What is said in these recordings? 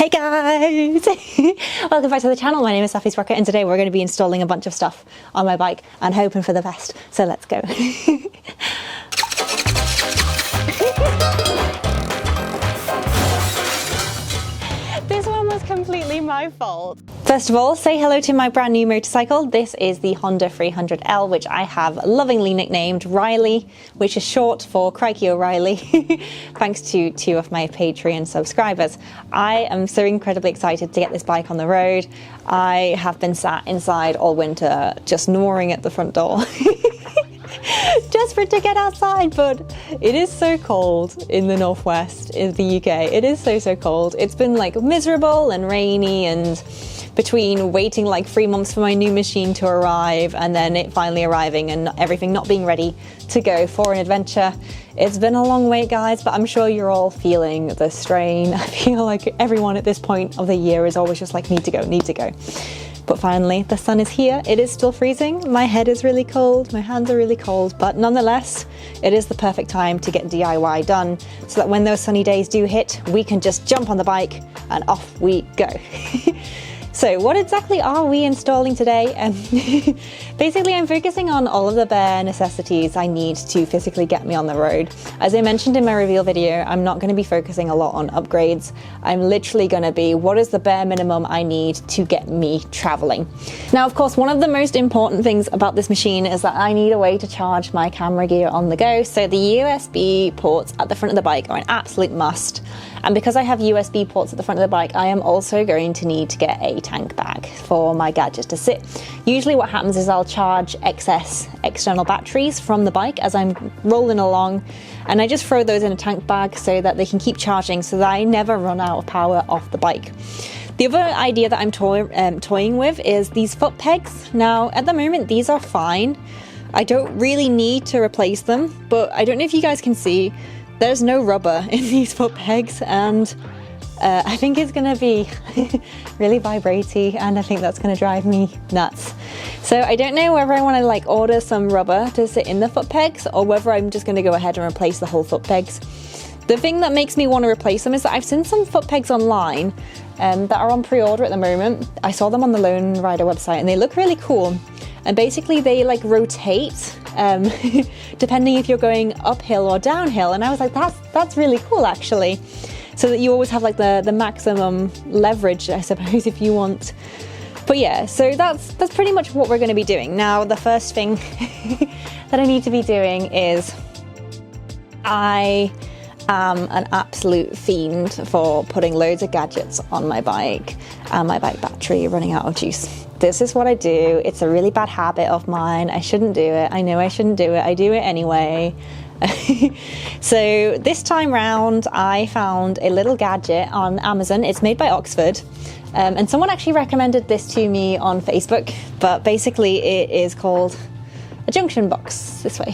Hey guys! Welcome back to the channel. My name is Safi's Rocket and today we're going to be installing a bunch of stuff on my bike and hoping for the best. So let's go. This one was completely my fault. First of all, say hello to my brand new motorcycle. This is the Honda 300L, which I have lovingly nicknamed Riley, which is short for Crikey O'Reilly, thanks to 2 of my Patreon subscribers. I am so incredibly excited to get this bike on the road. I have been sat inside all winter, just gnawing at the front door. Desperate to get outside, but it is so cold in the northwest in the UK. It is so cold. It's been like miserable and rainy, and between waiting like 3 months for my new machine to arrive and then it finally arriving and everything not being ready to go for an adventure, it's been a long wait, guys, but I'm sure you're all feeling the strain. I feel like everyone at this point of the year is always just like, need to go. But finally, the sun is here. It is still freezing. My head is really cold. My hands are really cold. But nonetheless, it is the perfect time to get DIY done so that when those sunny days do hit, we can just jump on the bike and off we go. So what exactly are we installing today? Basically, I'm focusing on all of the bare necessities I need to physically get me on the road. As I mentioned in my reveal video, I'm not going to be focusing a lot on upgrades. I'm literally going to be, what is the bare minimum I need to get me traveling? Now, of course, one of the most important things about this machine is that I need a way to charge my camera gear on the go. So the USB ports at the front of the bike are an absolute must. And because I have USB ports at the front of the bike, I am also going to need to get a tank bag for my gadget to sit. Usually what happens is I'll charge excess external batteries from the bike as I'm rolling along, and I just throw those in a tank bag so that they can keep charging so that I never run out of power off the bike. The other idea that I'm toying with is these foot pegs. Now, at the moment, these are fine. I don't really need to replace them, but I don't know if you guys can see, there's no rubber in these foot pegs, and I think it's going to be really vibratey, and I think that's going to drive me nuts. So I don't know whether I want to like order some rubber to sit in the foot pegs or whether I'm just going to go ahead and replace the whole foot pegs. The thing that makes me want to replace them is that I've seen some foot pegs online that are on pre-order at the moment. I saw them on the Lone Rider website and they look really cool. And basically they like rotate depending if you're going uphill or downhill. And I was like, that's really cool actually. So that you always have like the maximum leverage, I suppose, if you want. But yeah, so that's pretty much what we're going to be doing. Now, the first thing that I need to be doing is I am an absolute fiend for putting loads of gadgets on my bike and my bike battery running out of juice. This is what I do. It's a really bad habit of mine. I shouldn't do it. I know I shouldn't do it. I do it anyway. So this time round, I found a little gadget on Amazon. It's made by Oxford. And someone actually recommended this to me on Facebook, but basically it is called a junction box this way.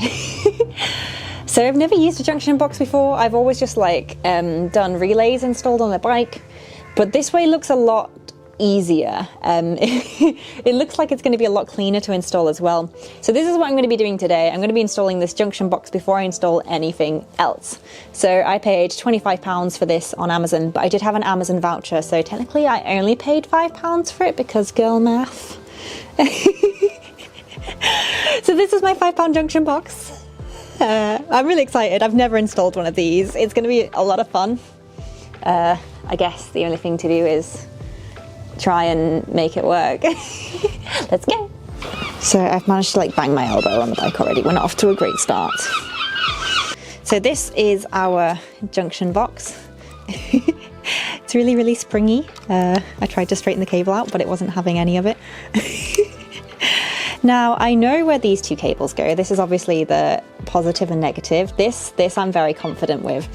So I've never used a junction box before. I've always just like done relays installed on the bike, but this way looks a lot easier. It looks like it's going to be a lot cleaner to install as well. So this is what I'm going to be doing today. I'm going to be installing this junction box before I install anything else. So I paid £25 for this on Amazon, but I did have an Amazon voucher, so technically I only paid £5 for it because girl math. So this is my £5 junction box. I'm really excited. I've never installed one of these. It's going to be a lot of fun. I guess the only thing to do is try and make it work. Let's go. So I've managed to like bang my elbow on the bike already. We're not off to a great start. So this is our junction box. It's really springy. I tried to straighten the cable out, but it wasn't having any of it. Now I know where these 2 cables go. This is obviously the positive and negative. This I'm very confident with.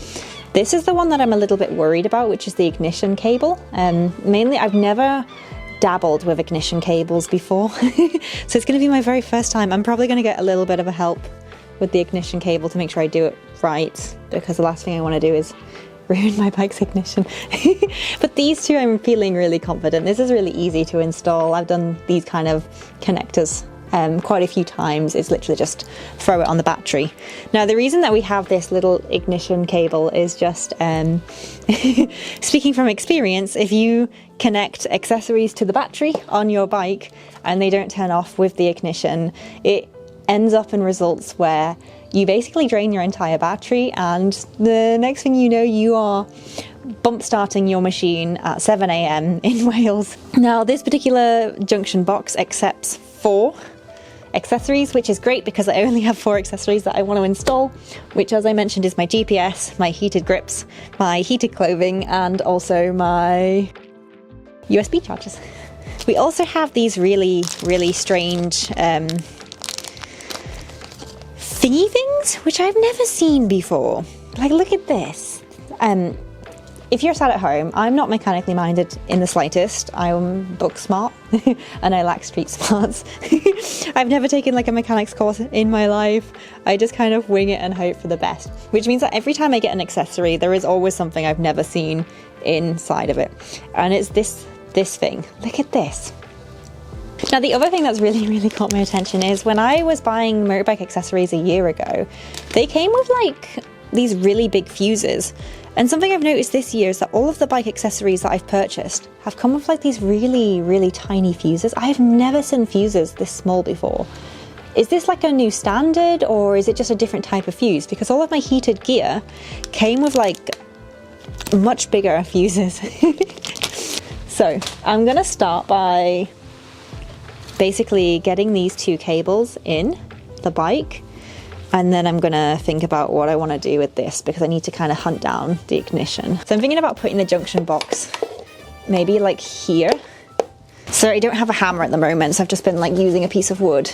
This is the one that I'm a little bit worried about, which is the ignition cable. Mainly, I've never dabbled with ignition cables before, so it's going to be my very first time. I'm probably going to get a little bit of a help with the ignition cable to make sure I do it right, because the last thing I want to do is ruin my bike's ignition. But these 2 I'm feeling really confident. This is really easy to install. I've done these kind of connectors quite a few times is literally just throw it on the battery. Now the reason that we have this little ignition cable is just speaking from experience, if you connect accessories to the battery on your bike and they don't turn off with the ignition, it ends up in results where you basically drain your entire battery, and the next thing you know, you are bump starting your machine at 7 a.m. in Wales. Now this particular junction box accepts 4 accessories, which is great because I only have 4 accessories that I want to install, which, as I mentioned, is my GPS, my heated grips, my heated clothing, and also my USB chargers. We also have these really strange thingy things, which I've never seen before. Like, look at this. If you're sat at home, I'm not mechanically minded in the slightest. I'm book smart and I lack street smarts. I've never taken like a mechanics course in my life. I just kind of wing it and hope for the best, which means that every time I get an accessory, there is always something I've never seen inside of it. And it's this thing. Look at this. Now the other thing that's really caught my attention is when I was buying motorbike accessories a year ago, they came with like these really big fuses. And something I've noticed this year is that all of the bike accessories that I've purchased have come with like these really tiny fuses. I have never seen fuses this small before. Is this like a new standard, or is it just a different type of fuse? Because all of my heated gear came with like much bigger fuses. So I'm gonna start by basically getting these 2 cables in the bike, and then I'm gonna think about what I want to do with this, because I need to kind of hunt down the ignition. So I'm thinking about putting the junction box maybe like here. So I don't have a hammer at the moment, so I've just been like using a piece of wood.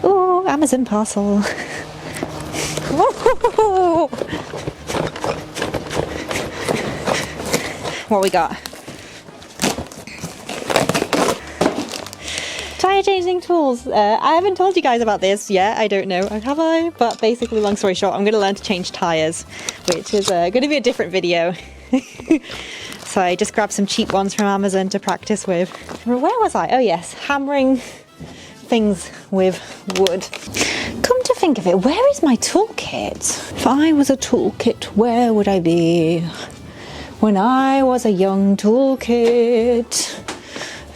Oh, Amazon parcel. What we got? Tire changing tools. I haven't told you guys about this yet. I don't know, have I? But basically, long story short, I'm going to learn to change tires, which is going to be a different video. So I just grabbed some cheap ones from Amazon to practice with. Where was I? Oh yes, hammering things with wood. Come to think of it, where is my toolkit? If I was a toolkit, where would I be? When I was a young toolkit,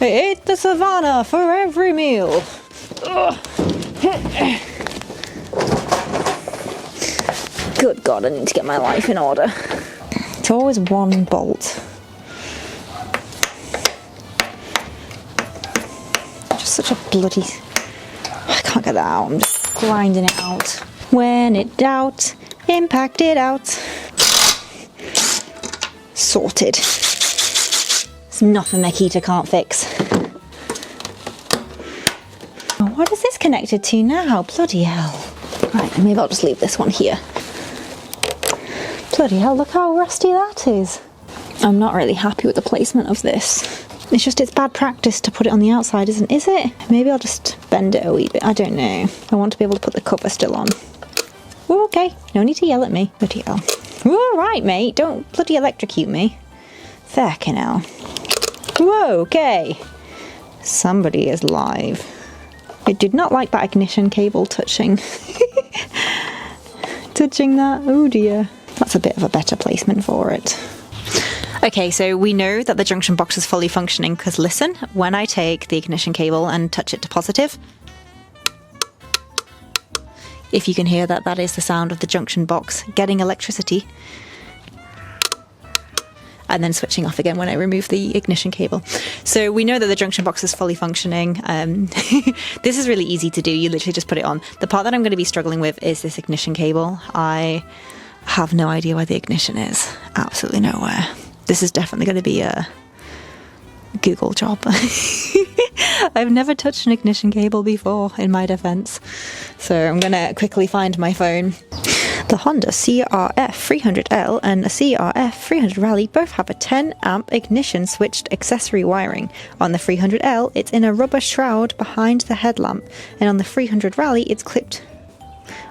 I ate the savannah for every meal. Good God, I need to get my life in order. It's always one bolt. Just such a bloody... I can't get that out, I'm just grinding it out. When in doubt, impact it out. Sorted. There's nothing Makita can't fix. Oh, what is this connected to now? Bloody hell. Right, maybe I'll just leave this one here. Bloody hell, look how rusty that is. I'm not really happy with the placement of this. It's bad practice to put it on the outside, is it? Maybe I'll just bend it a wee bit. I don't know. I want to be able to put the cover still on. Ooh, okay, no need to yell at me. Bloody hell. All right, mate, don't bloody electrocute me. Fucking hell. Whoa, okay. Somebody is live. I did not like that ignition cable touching. Touching that, oh dear. That's a bit of a better placement for it. Okay, so we know that the junction box is fully functioning because listen, when I take the ignition cable and touch it to positive, if you can hear that, that is the sound of the junction box getting electricity and then switching off again when I remove the ignition cable. So we know that the junction box is fully functioning. This is really easy to do. You literally just put it on. The part that I'm going to be struggling with is this ignition cable. I have no idea where the ignition is. Absolutely nowhere. This is definitely going to be a Google job. I've never touched an ignition cable before, in my defense. So I'm going to quickly find my phone. The Honda CRF 300L and the CRF 300 Rally both have a 10 amp ignition switched accessory wiring. On the 300L, it's in a rubber shroud behind the headlamp, and on the 300 Rally, it's clipped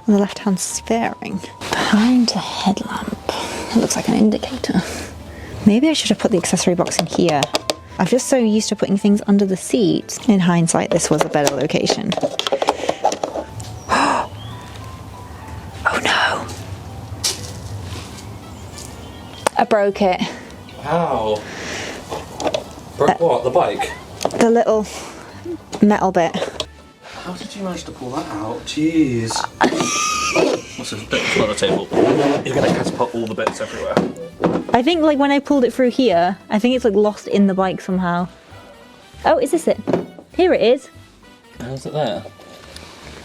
on the left-hand fairing. Behind the headlamp. It looks like an indicator. Maybe I should have put the accessory box in here. I'm just so used to putting things under the seat. In hindsight, this was a better location. Oh no! I broke it. Wow. Broke what? The bike? The little metal bit. How did you manage to pull that out? Jeez. What's this? It's not the table. You're going to catapult all the bits everywhere. I think like when I pulled it through here, I think it's like lost in the bike somehow. Oh, is this it? Here it is. How's it there?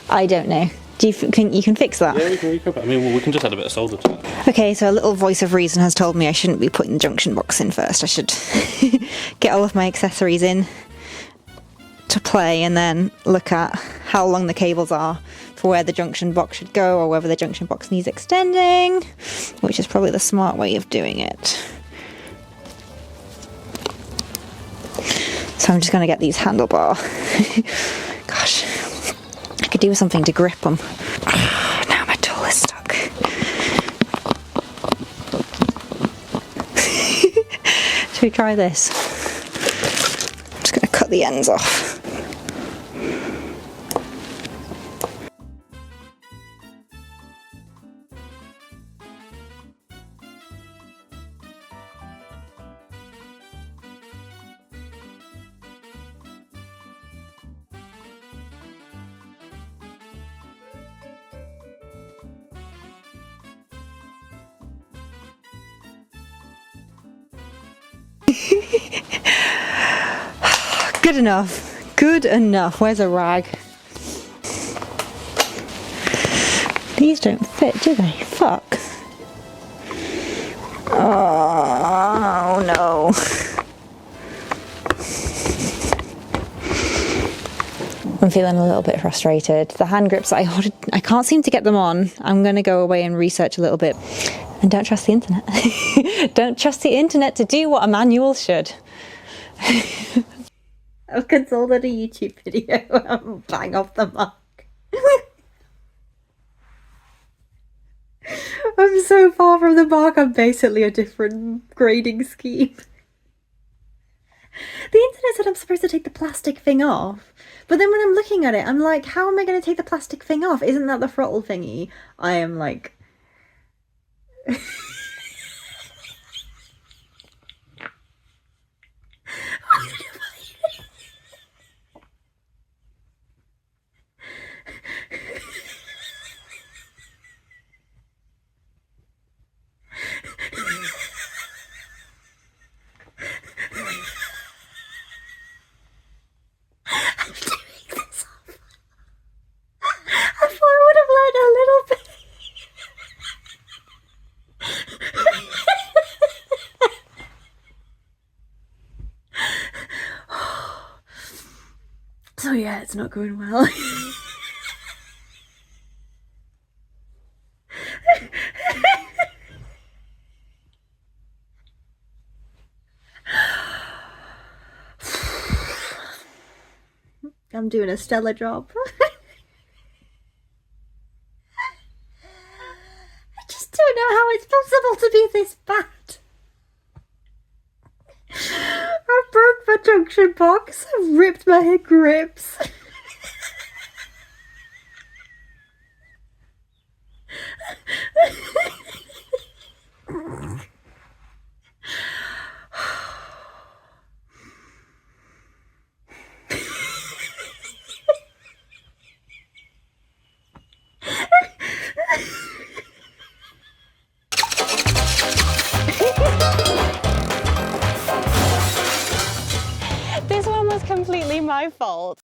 I don't know. Do you think you can fix that? Yeah, we can recover. I mean, well, we can just add a bit of solder to it. Okay, so a little voice of reason has told me I shouldn't be putting the junction box in first. I should get all of my accessories in to play and then look at how long the cables are for where the junction box should go, or whether the junction box needs extending, which is probably the smart way of doing it. So I'm just going to get these handlebar. Gosh, I could do with something to grip them. Now my tool is stuck. Should we try this? I'm just going to cut the ends off. Good enough. Good enough. Where's a rag? These don't fit, do they? Fuck. Oh no. I'm feeling a little bit frustrated. The hand grips that I ordered, I can't seem to get them on. I'm going to go away and research a little bit. And don't trust the internet. Don't trust the internet to do what a manual should. I've consulted a YouTube video. I'm bang off the mark. I'm so far from the mark. I'm basically a different grading scheme. The internet said I'm supposed to take the plastic thing off. But then when I'm looking at it, I'm like, how am I going to take the plastic thing off? Isn't that the throttle thingy? I am like... So yeah, it's not going well. I'm doing a stellar job. I just don't know how it's possible to be this bad. I broke my junction box. I ripped my head grips. This one was completely my fault.